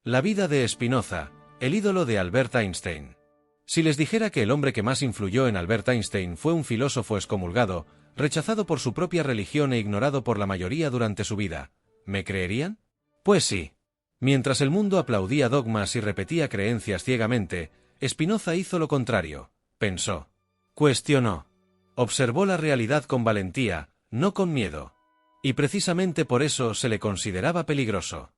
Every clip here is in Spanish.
La vida de Spinoza, el ídolo de Albert Einstein. Si les dijera que el hombre que más influyó en Albert Einstein fue un filósofo excomulgado, rechazado por su propia religión e ignorado por la mayoría durante su vida, ¿me creerían? Pues sí. Mientras el mundo aplaudía dogmas y repetía creencias ciegamente, Spinoza hizo lo contrario, pensó. Cuestionó. Observó la realidad con valentía, no con miedo. Y precisamente por eso se le consideraba peligroso.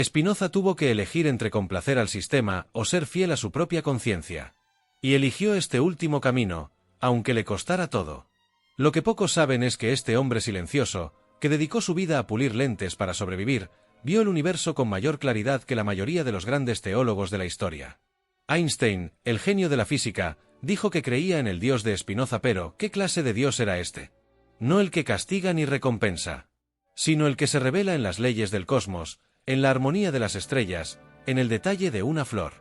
Spinoza tuvo que elegir entre complacer al sistema o ser fiel a su propia conciencia. Y eligió este último camino, aunque le costara todo. Lo que pocos saben es que este hombre silencioso, que dedicó su vida a pulir lentes para sobrevivir, vio el universo con mayor claridad que la mayoría de los grandes teólogos de la historia. Einstein, el genio de la física, dijo que creía en el Dios de Spinoza, pero ¿qué clase de Dios era este? No el que castiga ni recompensa, sino el que se revela en las leyes del cosmos, en la armonía de las estrellas, en el detalle de una flor.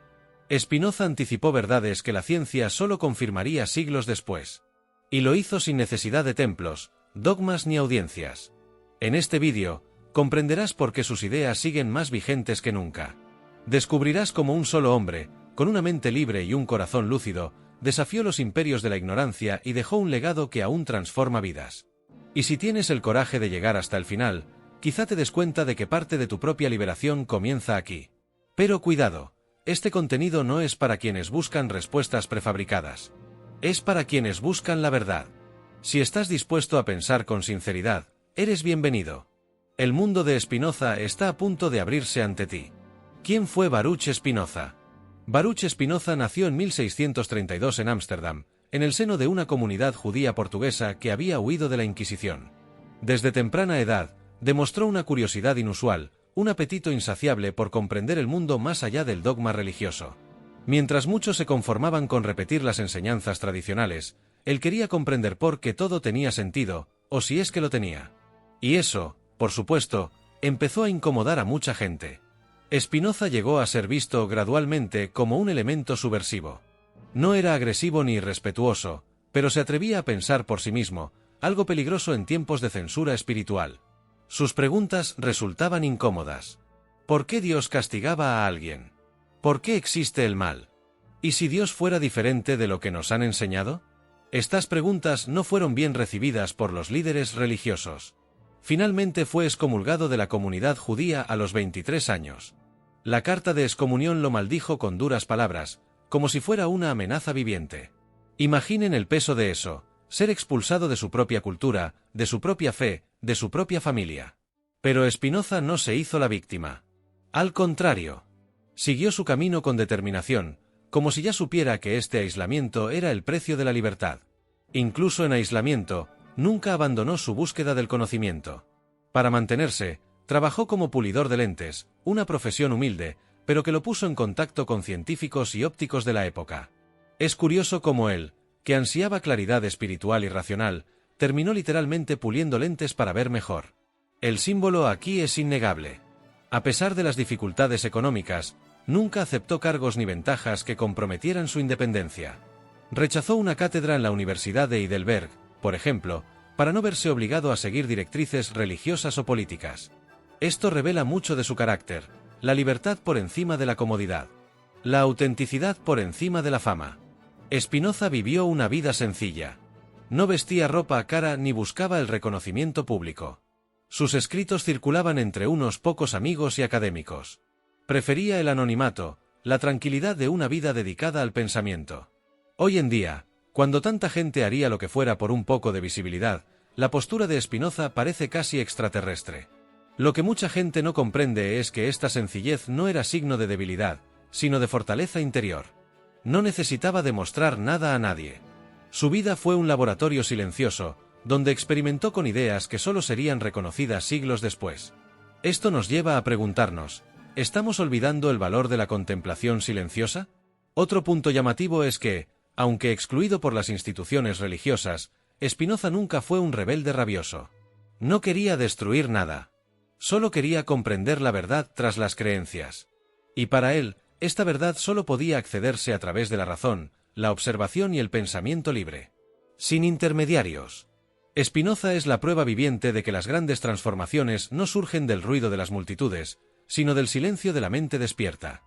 Spinoza anticipó verdades que la ciencia solo confirmaría siglos después. Y lo hizo sin necesidad de templos, dogmas ni audiencias. En este vídeo, comprenderás por qué sus ideas siguen más vigentes que nunca. Descubrirás cómo un solo hombre, con una mente libre y un corazón lúcido, desafió los imperios de la ignorancia y dejó un legado que aún transforma vidas. Y si tienes el coraje de llegar hasta el final, quizá te des cuenta de que parte de tu propia liberación comienza aquí. Pero cuidado, este contenido no es para quienes buscan respuestas prefabricadas. Es para quienes buscan la verdad. Si estás dispuesto a pensar con sinceridad, eres bienvenido. El mundo de Spinoza está a punto de abrirse ante ti. ¿Quién fue Baruch Spinoza? Baruch Spinoza nació en 1632 en Ámsterdam, en el seno de una comunidad judía portuguesa que había huido de la Inquisición. Desde temprana edad, demostró una curiosidad inusual, un apetito insaciable por comprender el mundo más allá del dogma religioso. Mientras muchos se conformaban con repetir las enseñanzas tradicionales, él quería comprender por qué todo tenía sentido, o si es que lo tenía. Y eso, por supuesto, empezó a incomodar a mucha gente. Spinoza llegó a ser visto gradualmente como un elemento subversivo. No era agresivo ni irrespetuoso, pero se atrevía a pensar por sí mismo, algo peligroso en tiempos de censura espiritual. Sus preguntas resultaban incómodas. ¿Por qué Dios castigaba a alguien? ¿Por qué existe el mal? ¿Y si Dios fuera diferente de lo que nos han enseñado? Estas preguntas no fueron bien recibidas por los líderes religiosos. Finalmente fue excomulgado de la comunidad judía a los 23 años. La carta de excomunión lo maldijo con duras palabras, como si fuera una amenaza viviente. Imaginen el peso de eso, ser expulsado de su propia cultura, de su propia fe, de su propia familia. Pero Spinoza no se hizo la víctima. Al contrario, siguió su camino con determinación, como si ya supiera que este aislamiento era el precio de la libertad. Incluso en aislamiento, nunca abandonó su búsqueda del conocimiento. Para mantenerse, trabajó como pulidor de lentes, una profesión humilde, pero que lo puso en contacto con científicos y ópticos de la época. Es curioso cómo él, que ansiaba claridad espiritual y racional, terminó literalmente puliendo lentes para ver mejor. El símbolo aquí es innegable. A pesar de las dificultades económicas, nunca aceptó cargos ni ventajas que comprometieran su independencia. Rechazó una cátedra en la Universidad de Heidelberg, por ejemplo, para no verse obligado a seguir directrices religiosas o políticas. Esto revela mucho de su carácter, la libertad por encima de la comodidad, la autenticidad por encima de la fama. Spinoza vivió una vida sencilla. No vestía ropa cara ni buscaba el reconocimiento público. Sus escritos circulaban entre unos pocos amigos y académicos. Prefería el anonimato, la tranquilidad de una vida dedicada al pensamiento. Hoy en día, cuando tanta gente haría lo que fuera por un poco de visibilidad, la postura de Spinoza parece casi extraterrestre. Lo que mucha gente no comprende es que esta sencillez no era signo de debilidad, sino de fortaleza interior. No necesitaba demostrar nada a nadie. Su vida fue un laboratorio silencioso, donde experimentó con ideas que solo serían reconocidas siglos después. Esto nos lleva a preguntarnos, ¿estamos olvidando el valor de la contemplación silenciosa? Otro punto llamativo es que, aunque excluido por las instituciones religiosas, Spinoza nunca fue un rebelde rabioso. No quería destruir nada. Solo quería comprender la verdad tras las creencias. Y para él, esta verdad solo podía accederse a través de la razón, la observación y el pensamiento libre. Sin intermediarios. Spinoza es la prueba viviente de que las grandes transformaciones no surgen del ruido de las multitudes, sino del silencio de la mente despierta.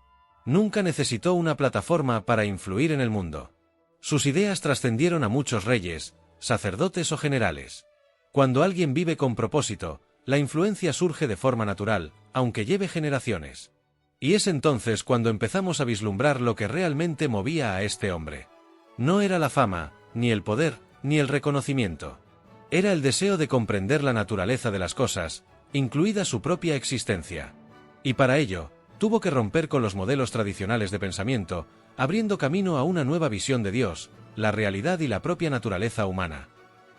Nunca necesitó una plataforma para influir en el mundo. Sus ideas trascendieron a muchos reyes, sacerdotes o generales. Cuando alguien vive con propósito, la influencia surge de forma natural, aunque lleve generaciones. Y es entonces cuando empezamos a vislumbrar lo que realmente movía a este hombre. No era la fama, ni el poder, ni el reconocimiento. Era el deseo de comprender la naturaleza de las cosas, incluida su propia existencia. Y para ello, tuvo que romper con los modelos tradicionales de pensamiento, abriendo camino a una nueva visión de Dios, la realidad y la propia naturaleza humana.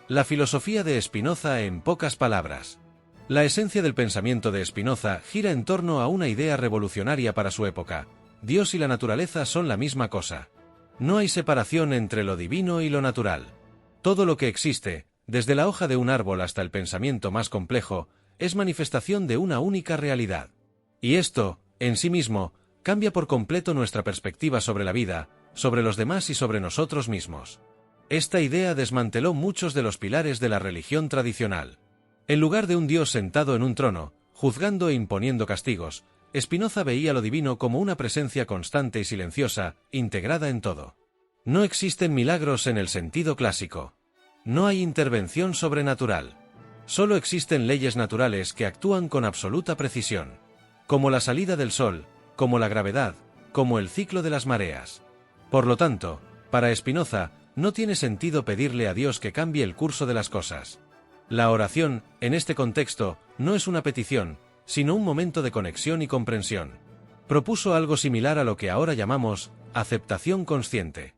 La filosofía de Spinoza en pocas palabras. La esencia del pensamiento de Spinoza gira en torno a una idea revolucionaria para su época: Dios y la naturaleza son la misma cosa. No hay separación entre lo divino y lo natural. Todo lo que existe, desde la hoja de un árbol hasta el pensamiento más complejo, es manifestación de una única realidad. Y esto, en sí mismo, cambia por completo nuestra perspectiva sobre la vida, sobre los demás y sobre nosotros mismos. Esta idea desmanteló muchos de los pilares de la religión tradicional. En lugar de un Dios sentado en un trono, juzgando e imponiendo castigos, Spinoza veía lo divino como una presencia constante y silenciosa, integrada en todo. No existen milagros en el sentido clásico. No hay intervención sobrenatural. Solo existen leyes naturales que actúan con absoluta precisión. Como la salida del sol, como la gravedad, como el ciclo de las mareas. Por lo tanto, para Spinoza, no tiene sentido pedirle a Dios que cambie el curso de las cosas. La oración, en este contexto, no es una petición, sino un momento de conexión y comprensión. Propuso algo similar a lo que ahora llamamos aceptación consciente.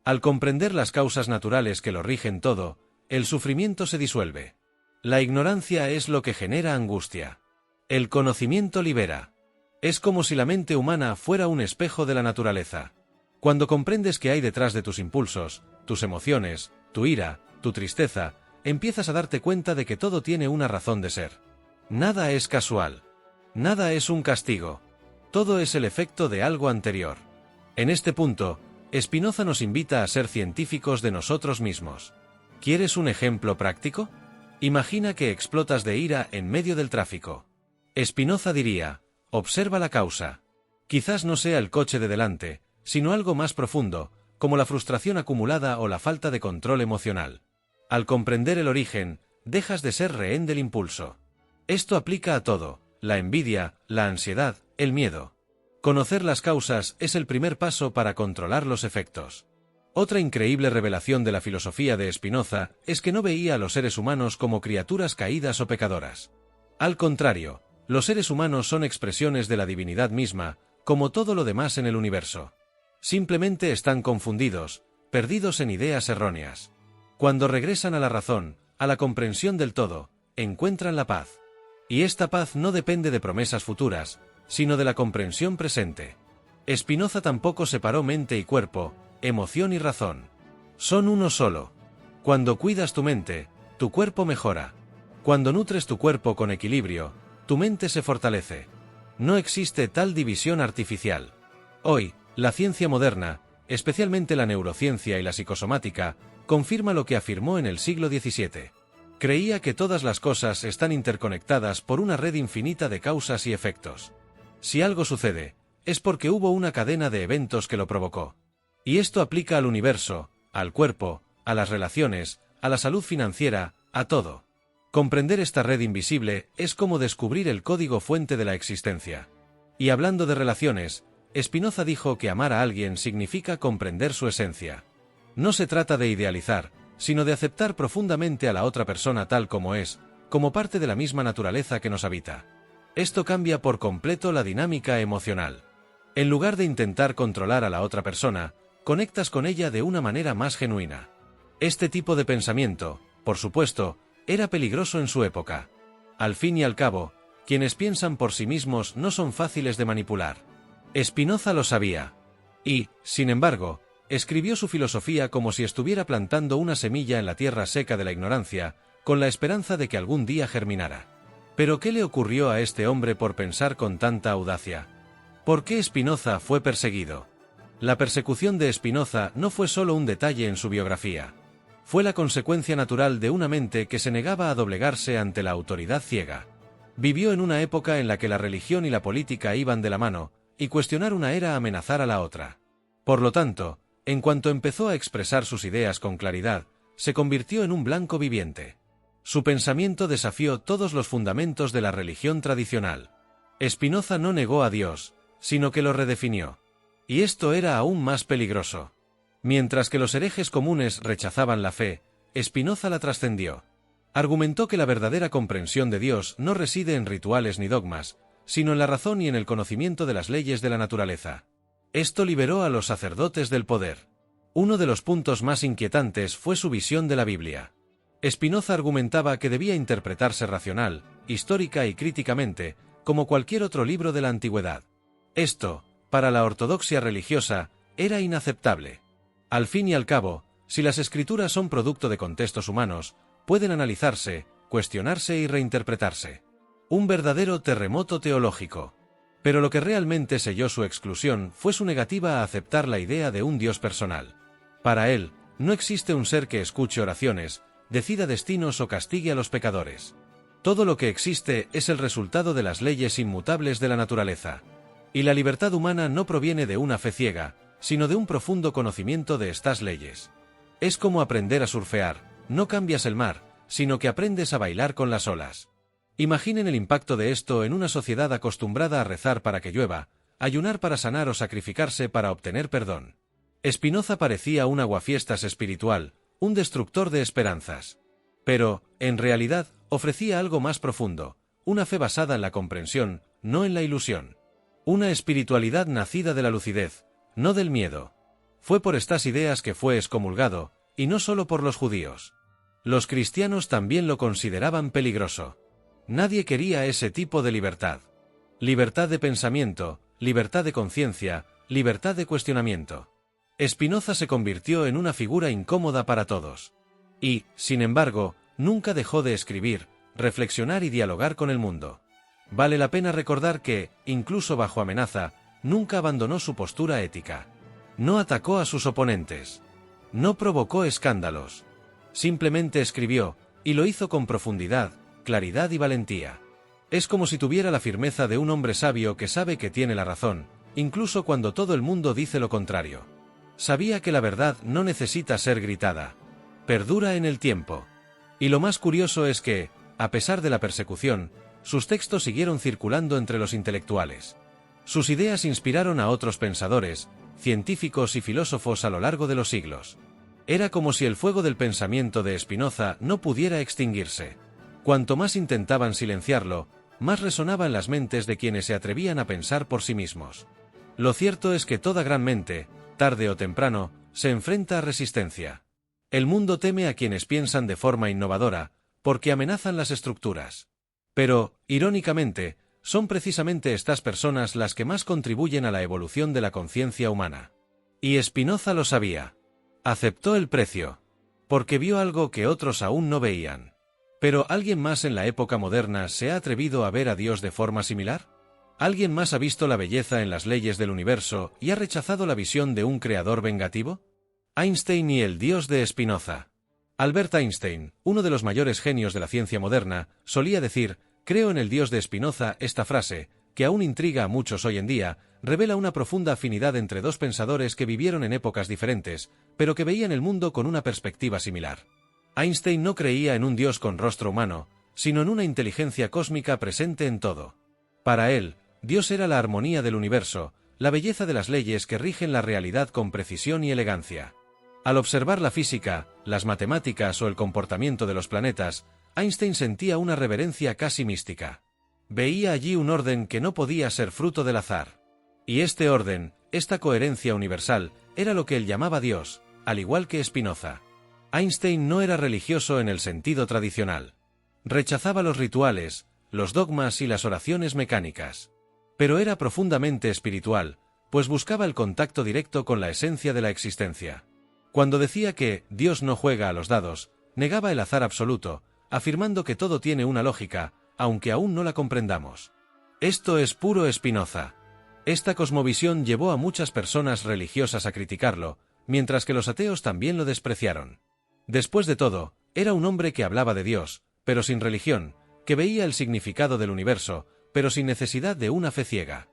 Al comprender las causas naturales que lo rigen todo, el sufrimiento se disuelve. La ignorancia es lo que genera angustia. El conocimiento libera. Es como si la mente humana fuera un espejo de la naturaleza. Cuando comprendes qué hay detrás de tus impulsos, tus emociones, tu ira, tu tristeza, empiezas a darte cuenta de que todo tiene una razón de ser. Nada es casual. Nada es un castigo. Todo es el efecto de algo anterior. En este punto, Spinoza nos invita a ser científicos de nosotros mismos. ¿Quieres un ejemplo práctico? Imagina que explotas de ira en medio del tráfico. Spinoza diría: observa la causa. Quizás no sea el coche de delante, sino algo más profundo, como la frustración acumulada o la falta de control emocional. Al comprender el origen, dejas de ser rehén del impulso. Esto aplica a todo: la envidia, la ansiedad, el miedo. Conocer las causas es el primer paso para controlar los efectos. Otra increíble revelación de la filosofía de Spinoza es que no veía a los seres humanos como criaturas caídas o pecadoras. Al contrario, los seres humanos son expresiones de la divinidad misma, como todo lo demás en el universo. Simplemente están confundidos, perdidos en ideas erróneas. Cuando regresan a la razón, a la comprensión del todo, encuentran la paz. Y esta paz no depende de promesas futuras, sino de la comprensión presente. Spinoza tampoco separó mente y cuerpo, emoción y razón. Son uno solo. Cuando cuidas tu mente, tu cuerpo mejora. Cuando nutres tu cuerpo con equilibrio, tu mente se fortalece. No existe tal división artificial. Hoy, la ciencia moderna, especialmente la neurociencia y la psicosomática, confirma lo que afirmó en el siglo XVII. Creía que todas las cosas están interconectadas por una red infinita de causas y efectos. Si algo sucede, es porque hubo una cadena de eventos que lo provocó. Y esto aplica al universo, al cuerpo, a las relaciones, a la salud financiera, a todo. Comprender esta red invisible es como descubrir el código fuente de la existencia. Y hablando de relaciones, Spinoza dijo que amar a alguien significa comprender su esencia. No se trata de idealizar, sino de aceptar profundamente a la otra persona tal como es, como parte de la misma naturaleza que nos habita. Esto cambia por completo la dinámica emocional. En lugar de intentar controlar a la otra persona, conectas con ella de una manera más genuina. Este tipo de pensamiento, por supuesto, era peligroso en su época. Al fin y al cabo, quienes piensan por sí mismos no son fáciles de manipular. Spinoza lo sabía. Y, sin embargo, escribió su filosofía como si estuviera plantando una semilla en la tierra seca de la ignorancia, con la esperanza de que algún día germinara. ¿Pero qué le ocurrió a este hombre por pensar con tanta audacia? ¿Por qué Spinoza fue perseguido? La persecución de Spinoza no fue solo un detalle en su biografía. Fue la consecuencia natural de una mente que se negaba a doblegarse ante la autoridad ciega. Vivió en una época en la que la religión y la política iban de la mano, y cuestionar una era amenazar a la otra. Por lo tanto, en cuanto empezó a expresar sus ideas con claridad, se convirtió en un blanco viviente. Su pensamiento desafió todos los fundamentos de la religión tradicional. Spinoza no negó a Dios, sino que lo redefinió. Y esto era aún más peligroso. Mientras que los herejes comunes rechazaban la fe, Spinoza la trascendió. Argumentó que la verdadera comprensión de Dios no reside en rituales ni dogmas, sino en la razón y en el conocimiento de las leyes de la naturaleza. Esto liberó a los sacerdotes del poder. Uno de los puntos más inquietantes fue su visión de la Biblia. Spinoza argumentaba que debía interpretarse racional, histórica y críticamente, como cualquier otro libro de la antigüedad. Esto, para la ortodoxia religiosa, era inaceptable. Al fin y al cabo, si las escrituras son producto de contextos humanos, pueden analizarse, cuestionarse y reinterpretarse. Un verdadero terremoto teológico. Pero lo que realmente selló su exclusión fue su negativa a aceptar la idea de un Dios personal. Para él, no existe un ser que escuche oraciones, decida destinos o castigue a los pecadores. Todo lo que existe es el resultado de las leyes inmutables de la naturaleza. Y la libertad humana no proviene de una fe ciega, sino de un profundo conocimiento de estas leyes. Es como aprender a surfear, no cambias el mar, sino que aprendes a bailar con las olas. Imaginen el impacto de esto en una sociedad acostumbrada a rezar para que llueva, ayunar para sanar o sacrificarse para obtener perdón. Spinoza parecía un aguafiestas espiritual, un destructor de esperanzas. Pero, en realidad, ofrecía algo más profundo, una fe basada en la comprensión, no en la ilusión. Una espiritualidad nacida de la lucidez, no del miedo. Fue por estas ideas que fue excomulgado, y no solo por los judíos. Los cristianos también lo consideraban peligroso. Nadie quería ese tipo de libertad. Libertad de pensamiento, libertad de conciencia, libertad de cuestionamiento. Spinoza se convirtió en una figura incómoda para todos. Y, sin embargo, nunca dejó de escribir, reflexionar y dialogar con el mundo. Vale la pena recordar que, incluso bajo amenaza, nunca abandonó su postura ética. No atacó a sus oponentes. No provocó escándalos. Simplemente escribió, y lo hizo con profundidad, claridad y valentía. Es como si tuviera la firmeza de un hombre sabio que sabe que tiene la razón, incluso cuando todo el mundo dice lo contrario. Sabía que la verdad no necesita ser gritada. Perdura en el tiempo. Y lo más curioso es que, a pesar de la persecución, sus textos siguieron circulando entre los intelectuales. Sus ideas inspiraron a otros pensadores, científicos y filósofos a lo largo de los siglos. Era como si el fuego del pensamiento de Spinoza no pudiera extinguirse. Cuanto más intentaban silenciarlo, más resonaba en las mentes de quienes se atrevían a pensar por sí mismos. Lo cierto es que toda gran mente, tarde o temprano, se enfrenta a resistencia. El mundo teme a quienes piensan de forma innovadora, porque amenazan las estructuras. Pero, irónicamente, son precisamente estas personas las que más contribuyen a la evolución de la conciencia humana. Y Spinoza lo sabía. Aceptó el precio. Porque vio algo que otros aún no veían. Pero ¿alguien más en la época moderna se ha atrevido a ver a Dios de forma similar? ¿Alguien más ha visto la belleza en las leyes del universo y ha rechazado la visión de un creador vengativo? Einstein y el Dios de Spinoza. Albert Einstein, uno de los mayores genios de la ciencia moderna, solía decir: creo en el Dios de Spinoza. Esta frase, que aún intriga a muchos hoy en día, revela una profunda afinidad entre dos pensadores que vivieron en épocas diferentes, pero que veían el mundo con una perspectiva similar. Einstein no creía en un Dios con rostro humano, sino en una inteligencia cósmica presente en todo. Para él, Dios era la armonía del universo, la belleza de las leyes que rigen la realidad con precisión y elegancia. Al observar la física, las matemáticas o el comportamiento de los planetas, Einstein sentía una reverencia casi mística. Veía allí un orden que no podía ser fruto del azar. Y este orden, esta coherencia universal, era lo que él llamaba Dios, al igual que Spinoza. Einstein no era religioso en el sentido tradicional. Rechazaba los rituales, los dogmas y las oraciones mecánicas. Pero era profundamente espiritual, pues buscaba el contacto directo con la esencia de la existencia. Cuando decía que Dios no juega a los dados, negaba el azar absoluto, afirmando que todo tiene una lógica, aunque aún no la comprendamos. Esto es puro Spinoza. Esta cosmovisión llevó a muchas personas religiosas a criticarlo, mientras que los ateos también lo despreciaron. Después de todo, era un hombre que hablaba de Dios, pero sin religión, que veía el significado del universo, pero sin necesidad de una fe ciega.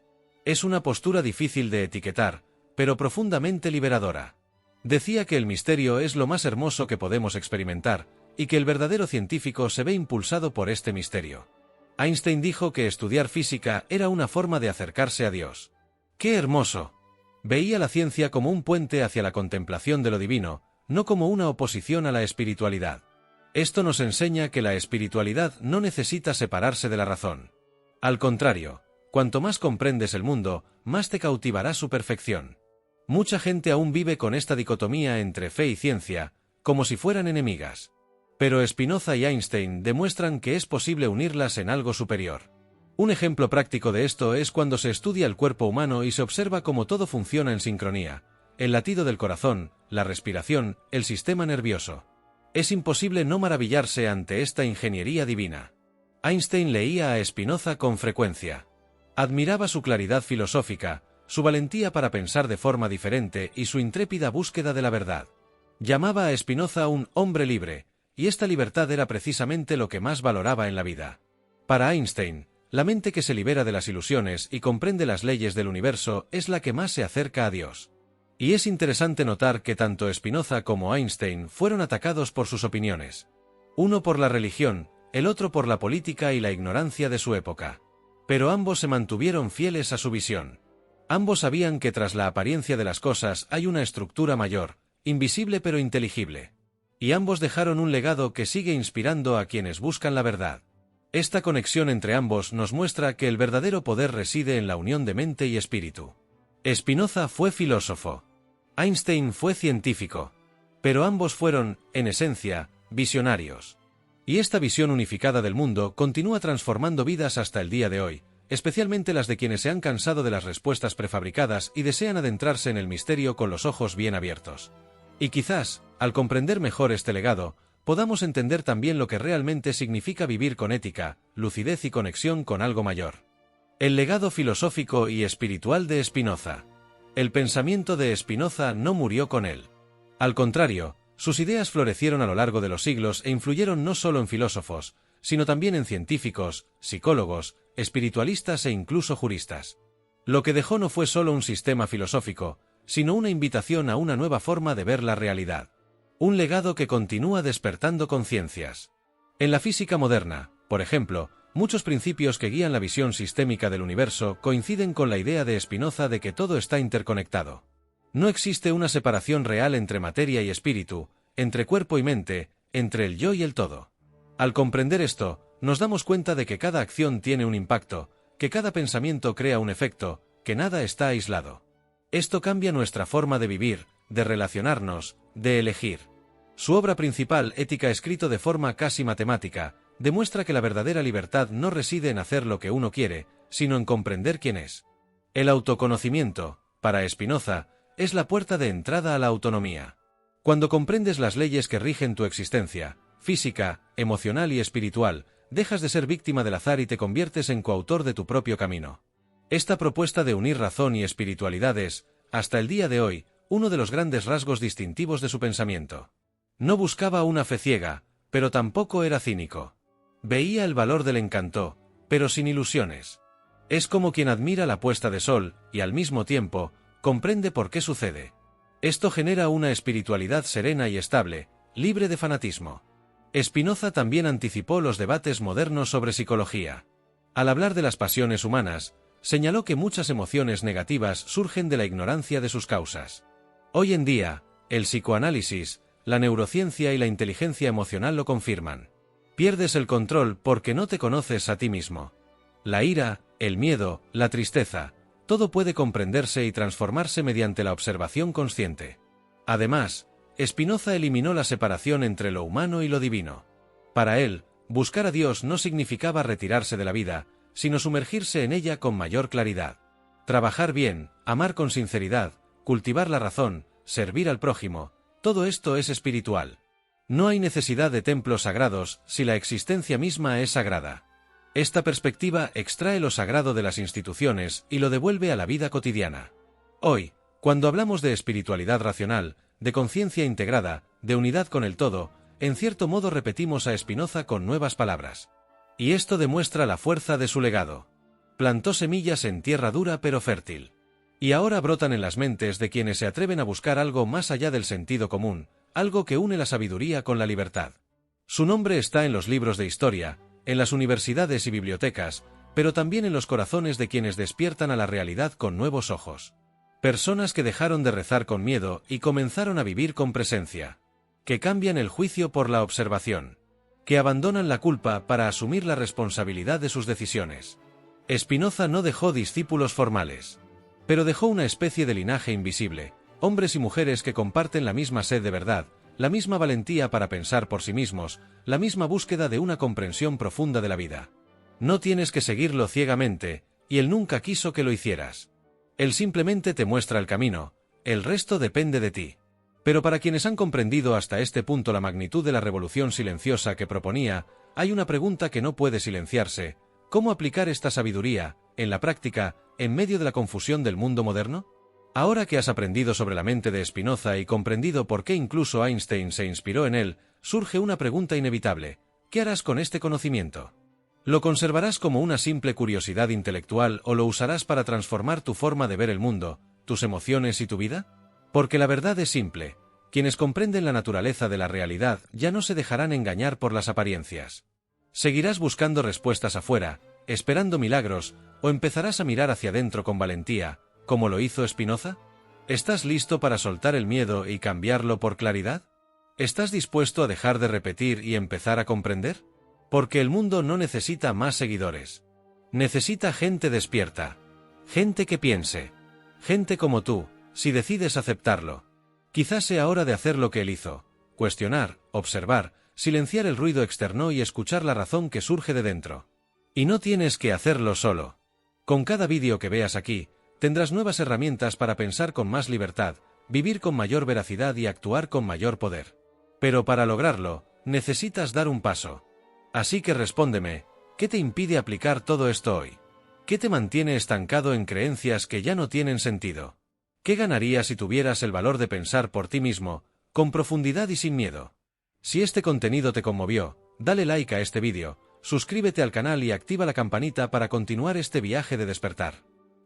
Es una postura difícil de etiquetar, pero profundamente liberadora. Decía que el misterio es lo más hermoso que podemos experimentar, y que el verdadero científico se ve impulsado por este misterio. Einstein dijo que estudiar física era una forma de acercarse a Dios. ¡Qué hermoso! Veía la ciencia como un puente hacia la contemplación de lo divino, no como una oposición a la espiritualidad. Esto nos enseña que la espiritualidad no necesita separarse de la razón. Al contrario, cuanto más comprendes el mundo, más te cautivará su perfección. Mucha gente aún vive con esta dicotomía entre fe y ciencia, como si fueran enemigas. Pero Spinoza y Einstein demuestran que es posible unirlas en algo superior. Un ejemplo práctico de esto es cuando se estudia el cuerpo humano y se observa cómo todo funciona en sincronía: el latido del corazón, la respiración, el sistema nervioso. Es imposible no maravillarse ante esta ingeniería divina. Einstein leía a Spinoza con frecuencia. Admiraba su claridad filosófica, su valentía para pensar de forma diferente y su intrépida búsqueda de la verdad. Llamaba a Spinoza un hombre libre, y esta libertad era precisamente lo que más valoraba en la vida. Para Einstein, la mente que se libera de las ilusiones y comprende las leyes del universo es la que más se acerca a Dios. Y es interesante notar que tanto Spinoza como Einstein fueron atacados por sus opiniones. Uno por la religión, el otro por la política y la ignorancia de su época. Pero ambos se mantuvieron fieles a su visión. Ambos sabían que tras la apariencia de las cosas hay una estructura mayor, invisible pero inteligible. Y ambos dejaron un legado que sigue inspirando a quienes buscan la verdad. Esta conexión entre ambos nos muestra que el verdadero poder reside en la unión de mente y espíritu. Spinoza fue filósofo. Einstein fue científico. Pero ambos fueron, en esencia, visionarios. Y esta visión unificada del mundo continúa transformando vidas hasta el día de hoy, especialmente las de quienes se han cansado de las respuestas prefabricadas y desean adentrarse en el misterio con los ojos bien abiertos. Y quizás, al comprender mejor este legado, podamos entender también lo que realmente significa vivir con ética, lucidez y conexión con algo mayor. El legado filosófico y espiritual de Spinoza. El pensamiento de Spinoza no murió con él. Al contrario, sus ideas florecieron a lo largo de los siglos e influyeron no solo en filósofos, sino también en científicos, psicólogos, espiritualistas e incluso juristas. Lo que dejó no fue solo un sistema filosófico, sino una invitación a una nueva forma de ver la realidad. Un legado que continúa despertando conciencias. En la física moderna, por ejemplo, muchos principios que guían la visión sistémica del universo coinciden con la idea de Spinoza de que todo está interconectado. No existe una separación real entre materia y espíritu, entre cuerpo y mente, entre el yo y el todo. Al comprender esto, nos damos cuenta de que cada acción tiene un impacto, que cada pensamiento crea un efecto, que nada está aislado. Esto cambia nuestra forma de vivir, de relacionarnos, de elegir. Su obra principal, Ética, escrito de forma casi matemática, demuestra que la verdadera libertad no reside en hacer lo que uno quiere, sino en comprender quién es. El autoconocimiento, para Spinoza, es la puerta de entrada a la autonomía. Cuando comprendes las leyes que rigen tu existencia, física, emocional y espiritual, dejas de ser víctima del azar y te conviertes en coautor de tu propio camino. Esta propuesta de unir razón y espiritualidad es, hasta el día de hoy, uno de los grandes rasgos distintivos de su pensamiento. No buscaba una fe ciega, pero tampoco era cínico. Veía el valor del encanto, pero sin ilusiones. Es como quien admira la puesta de sol, y al mismo tiempo, comprende por qué sucede. Esto genera una espiritualidad serena y estable, libre de fanatismo. Spinoza también anticipó los debates modernos sobre psicología. Al hablar de las pasiones humanas, señaló que muchas emociones negativas surgen de la ignorancia de sus causas. Hoy en día, el psicoanálisis, la neurociencia y la inteligencia emocional lo confirman. Pierdes el control porque no te conoces a ti mismo. La ira, el miedo, la tristeza, todo puede comprenderse y transformarse mediante la observación consciente. Además, Spinoza eliminó la separación entre lo humano y lo divino. Para él, buscar a Dios no significaba retirarse de la vida, sino sumergirse en ella con mayor claridad. Trabajar bien, amar con sinceridad, cultivar la razón, servir al prójimo, todo esto es espiritual. No hay necesidad de templos sagrados si la existencia misma es sagrada. Esta perspectiva extrae lo sagrado de las instituciones y lo devuelve a la vida cotidiana. Hoy, cuando hablamos de espiritualidad racional, de conciencia integrada, de unidad con el todo, en cierto modo repetimos a Spinoza con nuevas palabras. Y esto demuestra la fuerza de su legado. Plantó semillas en tierra dura pero fértil. Y ahora brotan en las mentes de quienes se atreven a buscar algo más allá del sentido común, algo que une la sabiduría con la libertad. Su nombre está en los libros de historia, en las universidades y bibliotecas, pero también en los corazones de quienes despiertan a la realidad con nuevos ojos. Personas que dejaron de rezar con miedo y comenzaron a vivir con presencia. Que cambian el juicio por la observación. Que abandonan la culpa para asumir la responsabilidad de sus decisiones. Spinoza no dejó discípulos formales. Pero dejó una especie de linaje invisible, hombres y mujeres que comparten la misma sed de verdad, la misma valentía para pensar por sí mismos, la misma búsqueda de una comprensión profunda de la vida. No tienes que seguirlo ciegamente, y él nunca quiso que lo hicieras. Él simplemente te muestra el camino, el resto depende de ti. Pero para quienes han comprendido hasta este punto la magnitud de la revolución silenciosa que proponía, hay una pregunta que no puede silenciarse: ¿cómo aplicar esta sabiduría, en la práctica, en medio de la confusión del mundo moderno? Ahora que has aprendido sobre la mente de Spinoza y comprendido por qué incluso Einstein se inspiró en él, surge una pregunta inevitable: ¿qué harás con este conocimiento? ¿Lo conservarás como una simple curiosidad intelectual o lo usarás para transformar tu forma de ver el mundo, tus emociones y tu vida? Porque la verdad es simple: quienes comprenden la naturaleza de la realidad ya no se dejarán engañar por las apariencias. ¿Seguirás buscando respuestas afuera, esperando milagros, o empezarás a mirar hacia adentro con valentía, como lo hizo Spinoza? ¿Estás listo para soltar el miedo y cambiarlo por claridad? ¿Estás dispuesto a dejar de repetir y empezar a comprender? Porque el mundo no necesita más seguidores. Necesita gente despierta. Gente que piense. Gente como tú, si decides aceptarlo. Quizás sea hora de hacer lo que él hizo: cuestionar, observar, silenciar el ruido externo y escuchar la razón que surge de dentro. Y no tienes que hacerlo solo. Con cada vídeo que veas aquí, tendrás nuevas herramientas para pensar con más libertad, vivir con mayor veracidad y actuar con mayor poder. Pero para lograrlo, necesitas dar un paso. Así que respóndeme: ¿qué te impide aplicar todo esto hoy? ¿Qué te mantiene estancado en creencias que ya no tienen sentido? ¿Qué ganarías si tuvieras el valor de pensar por ti mismo, con profundidad y sin miedo? Si este contenido te conmovió, dale like a este vídeo, suscríbete al canal y activa la campanita para continuar este viaje de despertar.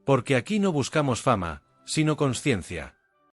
Porque aquí no buscamos fama, sino conciencia.